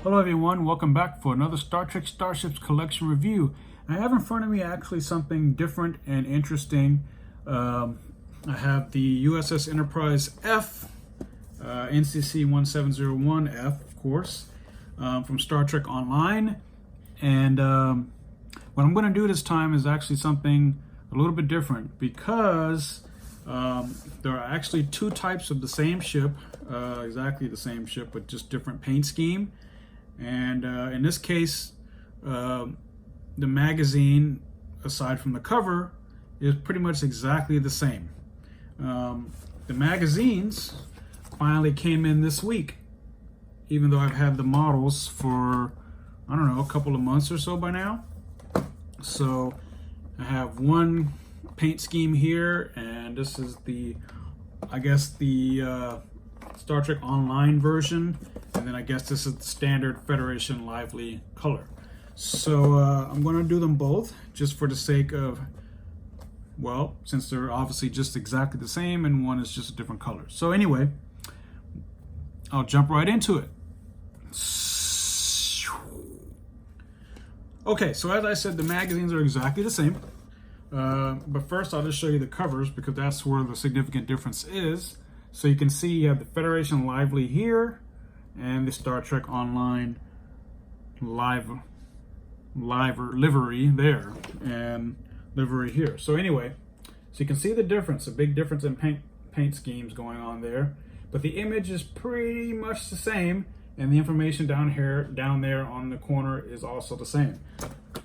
Hello everyone, welcome back for another Star Trek Starships collection review. I have in front of me actually something different and interesting. I have the USS Enterprise F, NCC-1701-F, of course, from Star Trek Online. And what I'm going to do this time is actually something a little bit different because there are actually two types of the same ship, exactly the same ship, but just different paint scheme. And in this case, the magazine, aside from the cover, is pretty much exactly the same. The magazines finally came in this week, even though I've had the models for, I don't know, a couple of months or so by now. So I have one paint scheme here, and this is the, I guess, the Star Trek Online version, and then I guess this is the standard Federation Lively color. So I'm going to do them both just for the sake of, well, since they're obviously just exactly the same and one is just a different color. So anyway, I'll jump right into it. Okay, so as I said, the magazines are exactly the same. But first I'll just show you the covers because that's where the significant difference is. So you can see you have the Federation Lively here and the Star Trek Online livery there and livery here. So anyway, so you can see the difference, a big difference in paint schemes going on there. But the image is pretty much the same, and the information down there on the corner is also the same.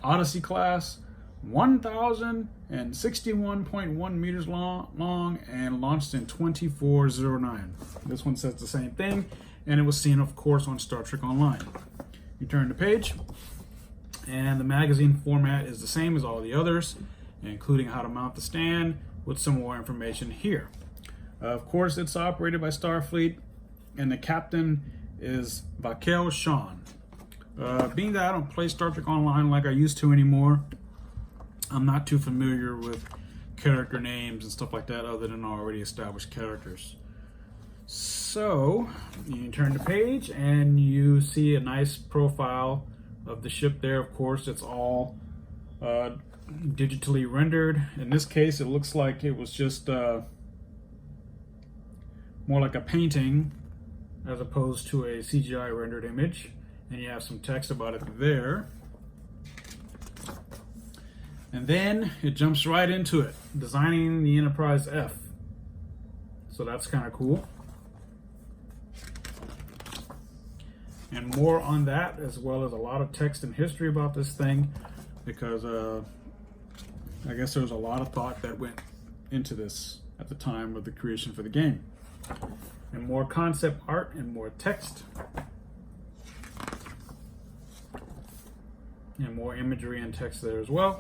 Odyssey class, 1,061.1 meters long and launched in 2409. This one says the same thing, and it was seen, of course, on Star Trek Online. You turn the page, and the magazine format is the same as all the others, including how to mount the stand with some more information here. Of course, it's operated by Starfleet, and the captain is Vaquel Sean. Being that I don't play Star Trek Online like I used to anymore, I'm not too familiar with character names and stuff like that other than already established characters. So you turn the page and you see a nice profile of the ship there. Of course, it's all digitally rendered. In this case, it looks like it was just more like a painting as opposed to a CGI rendered image. And you have some text about it there. And then it jumps right into it, designing the Enterprise F. So that's kind of cool. And more on that, as well as a lot of text and history about this thing, because I guess there was a lot of thought that went into this at the time of the creation for the game. And more concept art and more text. And more imagery and text there as well.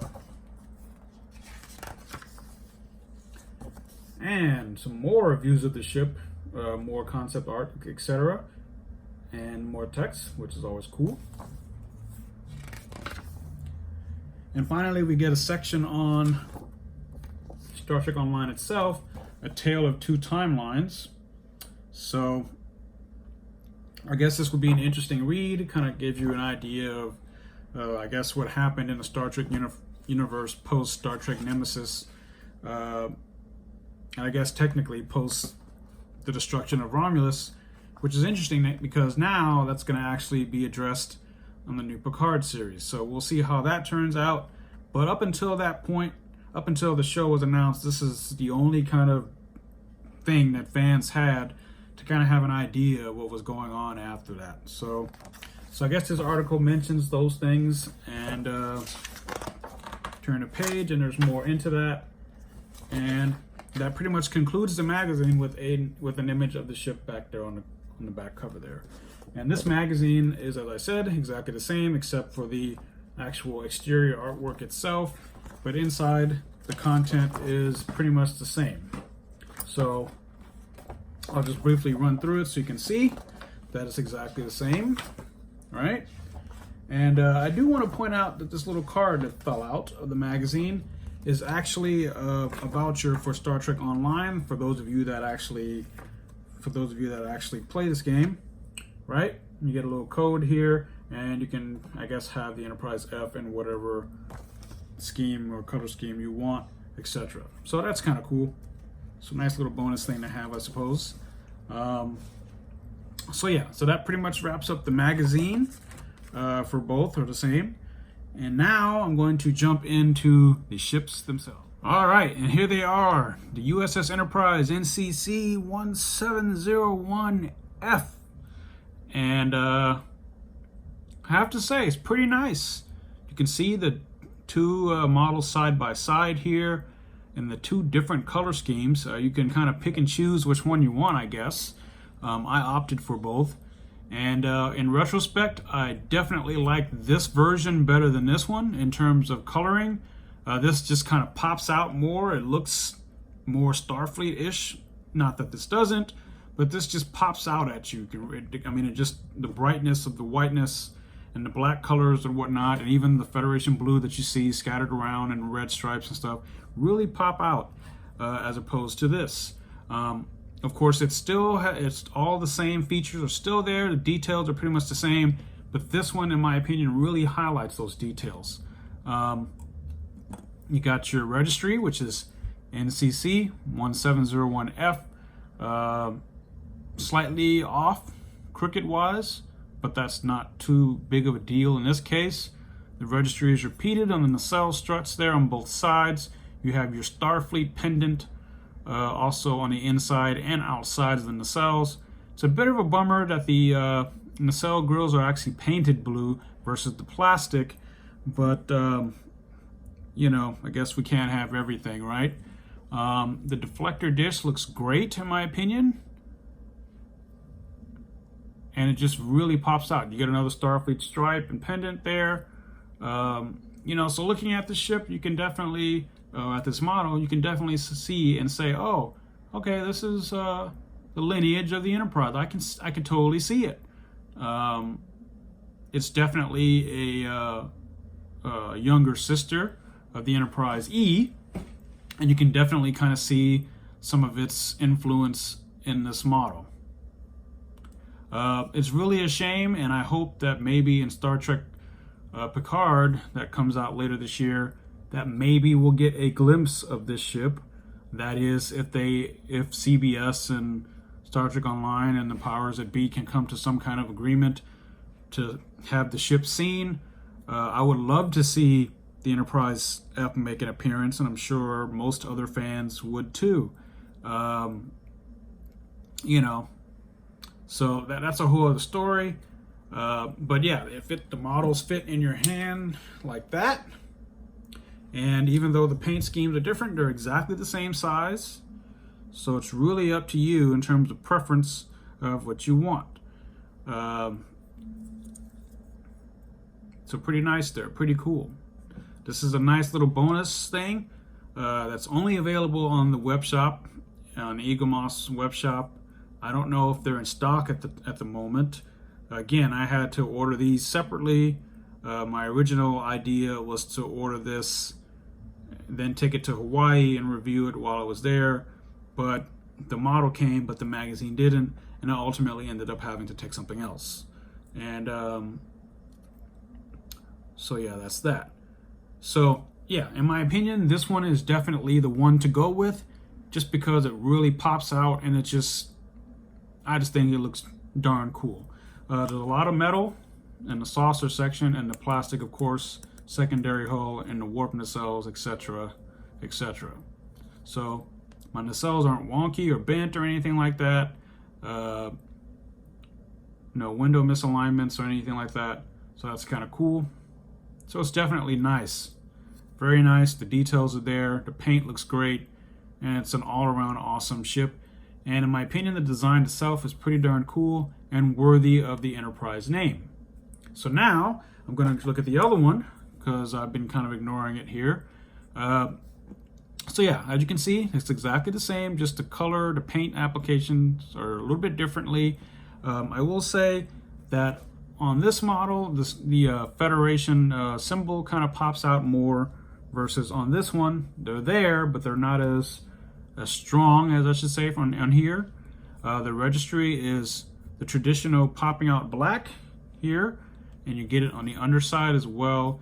And some more reviews of the ship, more concept art, etc. And more text, which is always cool. And finally, we get a section on Star Trek Online itself, A Tale of Two Timelines. So I guess this would be an interesting read. It kind of gives you an idea of, I guess, what happened in the Star Trek universe post Star Trek Nemesis. I guess technically post the destruction of Romulus, which is interesting because now that's going to actually be addressed on the new Picard series. So we'll see how that turns out. But up until that point, up until the show was announced, this is the only kind of thing that fans had to kind of have an idea of what was going on after that. So I guess this article mentions those things, and turn the page and there's more into that. And that pretty much concludes the magazine with an image of the ship back there on the back cover there. And this magazine is, as I said, exactly the same except for the actual exterior artwork itself, but inside the content is pretty much the same. So I'll just briefly run through it so you can see that it's exactly the same, right? And I do want to point out that this little card that fell out of the magazine is actually a voucher for Star Trek Online for those of you that actually play this game, right? You get a little code here, and you can, I guess, have the Enterprise F in whatever scheme or color scheme you want, etc. So that's kind of cool. So nice little bonus thing to have, I suppose. So yeah, so that pretty much wraps up the magazine for both, are the same. And now I'm going to jump into the ships themselves. All right, and here they are, the USS Enterprise NCC-1701-F. And I have to say, it's pretty nice. You can see the two models side by side here in the two different color schemes. You can kind of pick and choose which one you want, I guess. I opted for both. And in retrospect, I definitely like this version better than this one in terms of coloring. This just kind of pops out more. It looks more Starfleet-ish. Not that this doesn't, but this just pops out at you. I mean, it just, the brightness of the whiteness and the black colors and whatnot, and even the Federation blue that you see scattered around and red stripes and stuff, really pop out as opposed to this. Of course, it's all the same features are still there. The details are pretty much the same, but this one, in my opinion, really highlights those details. You got your registry, which is NCC-1701-F, slightly off crooked-wise, but that's not too big of a deal in this case. The registry is repeated on the nacelle struts there on both sides. You have your Starfleet pendant also on the inside and outside of the nacelles. It's a bit of a bummer that the nacelle grills are actually painted blue versus the plastic, but you know, I guess we can't have everything, right? The deflector dish looks great in my opinion, and it just really pops out. You get another Starfleet stripe and pendant there. You know, so looking at the ship, you can definitely, at this model, you can definitely see and say, oh, okay, this is the lineage of the Enterprise. I can totally see it. It's definitely a younger sister of the Enterprise E, and you can definitely kind of see some of its influence in this model. It's really a shame, and I hope that maybe in Star Trek Picard, that comes out later this year, that maybe we'll get a glimpse of this ship. That is, if CBS and Star Trek Online and the powers that be can come to some kind of agreement to have the ship seen. I would love to see the Enterprise F make an appearance, and I'm sure most other fans would too. You know, so that's a whole other story. But yeah, if the models fit in your hand like that, and even though the paint schemes are different, they're exactly the same size. So it's really up to you in terms of preference of what you want. So pretty nice there, pretty cool. This is a nice little bonus thing that's only available on the web shop, on the Eaglemoss web shop. I don't know if they're in stock at the moment. Again, I had to order these separately. My original idea was to order this, then take it to Hawaii and review it while I was there. But the model came, but the magazine didn't, and I ultimately ended up having to take something else. And so yeah, that's that. So yeah, in my opinion, this one is definitely the one to go with, just because it really pops out, and I just think it looks darn cool. There's a lot of metal in the saucer section, and the plastic, of course, secondary hull, and the warp nacelles, etc., etc. So my nacelles aren't wonky or bent or anything like that. No window misalignments or anything like that. So that's kind of cool. So it's definitely nice. Very nice. The details are there. The paint looks great. And it's an all-around awesome ship. And in my opinion, the design itself is pretty darn cool and worthy of the Enterprise name. So now I'm going to look at the other one, because I've been kind of ignoring it here. So yeah, as you can see, it's exactly the same, just the color, the paint applications are a little bit differently. I will say that on this model, the Federation symbol kind of pops out more, versus on this one, they're there, but they're not as strong, as I should say, on here. The registry is the traditional popping out black here, and you get it on the underside as well.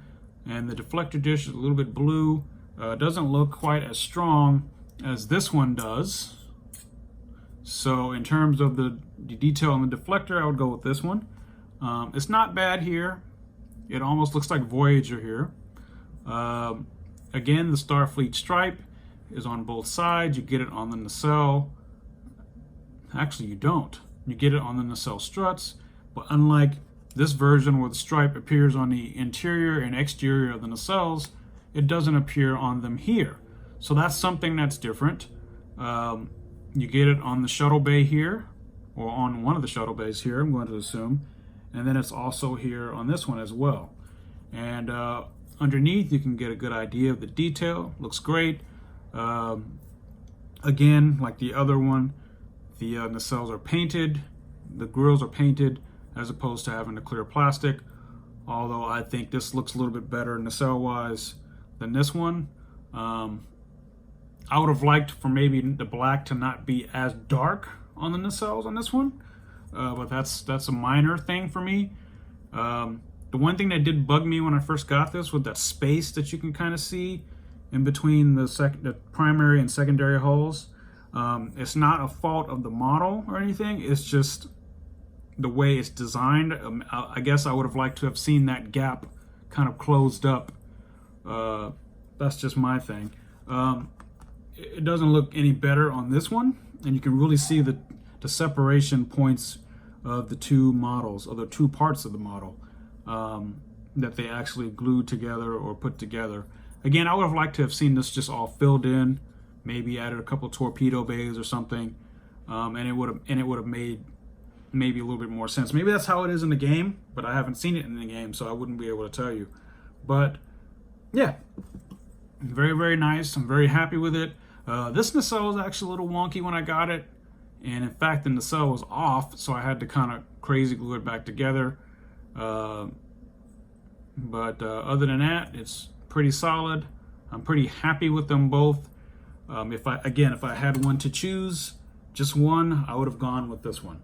And the deflector dish is a little bit blue. Doesn't look quite as strong as this one does. So in terms of the detail on the deflector, I would go with this one. It's not bad here. It almost looks like Voyager here. Again, the Starfleet stripe is on both sides. You get it on the nacelle. Actually, you don't. You get it on the nacelle struts, but unlike this version where the stripe appears on the interior and exterior of the nacelles, it doesn't appear on them here. So that's something that's different. You get it on the shuttle bay here, or on one of the shuttle bays here, I'm going to assume. And then it's also here on this one as well. And underneath, you can get a good idea of the detail. Looks great. Again, like the other one, the nacelles are painted, the grills are painted, as opposed to having the clear plastic. Although I think this looks a little bit better nacelle-wise than this one. I would have liked for maybe the black to not be as dark on the nacelles on this one, but that's a minor thing for me. The one thing that did bug me when I first got this was that space that you can kind of see in between the primary and secondary hulls. It's not a fault of the model or anything. It's just the way it's designed. I guess I would have liked to have seen that gap kind of closed up. That's just my thing. It doesn't look any better on this one, and you can really see the separation points of the two models, or the two parts of the model that they actually glued together or put together. Again, I would have liked to have seen this just all filled in, maybe added a couple torpedo bays or something, and it would have made maybe a little bit more sense. Maybe that's how it is in the game, but I haven't seen it in the game, so I wouldn't be able to tell you. But yeah, very, very nice. I'm very happy with it. This nacelle was actually a little wonky when I got it, and in fact the nacelle was off, so I had to kind of crazy glue it back together. But other than that, it's pretty solid. I'm pretty happy with them both. If I had one to choose, just one, I would have gone with this one.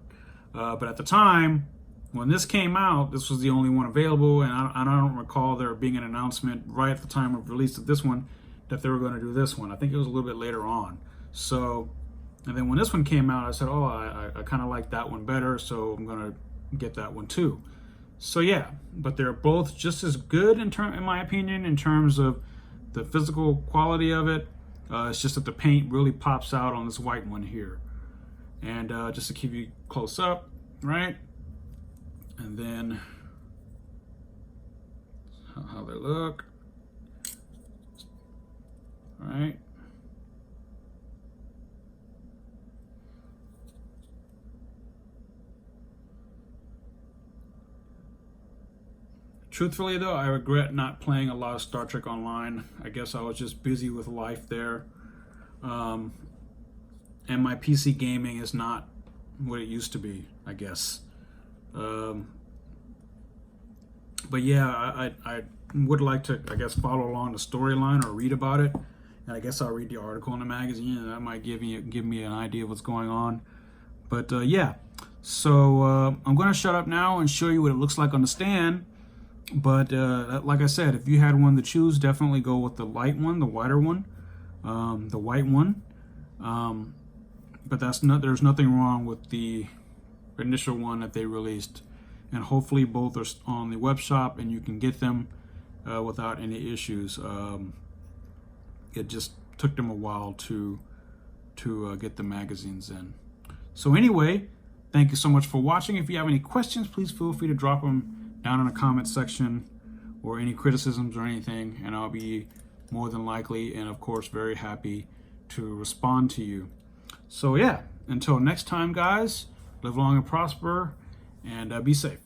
But at the time when this came out, this was the only one available, and I don't recall there being an announcement right at the time of release of this one that they were going to do this one. I think it was a little bit later on. So, and then when this one came out, I said, oh, I kind of like that one better, so I'm going to get that one too. So yeah, but they're both just as good in my opinion, in terms of the physical quality of it. It's just that the paint really pops out on this white one here. And just to keep you close up, right? And then how they look, right? Truthfully though, I regret not playing a lot of Star Trek Online. I guess I was just busy with life there. And my PC gaming is not what it used to be, I guess. But yeah, I would like to, I guess, follow along the storyline or read about it. And I guess I'll read the article in the magazine, and that might give me an idea of what's going on. But yeah, so I'm going to shut up now and show you what it looks like on the stand. But like I said, if you had one to choose, definitely go with the light one, the wider one, the white one. But there's nothing wrong with the initial one that they released, and hopefully both are on the web shop and you can get them without any issues. It just took them a while to get the magazines in. So anyway, thank you so much for watching. If you have any questions, please feel free to drop them down in the comment section, or any criticisms or anything, and I'll be more than likely and of course very happy to respond to you. So yeah, until next time guys, live long and prosper, and be safe.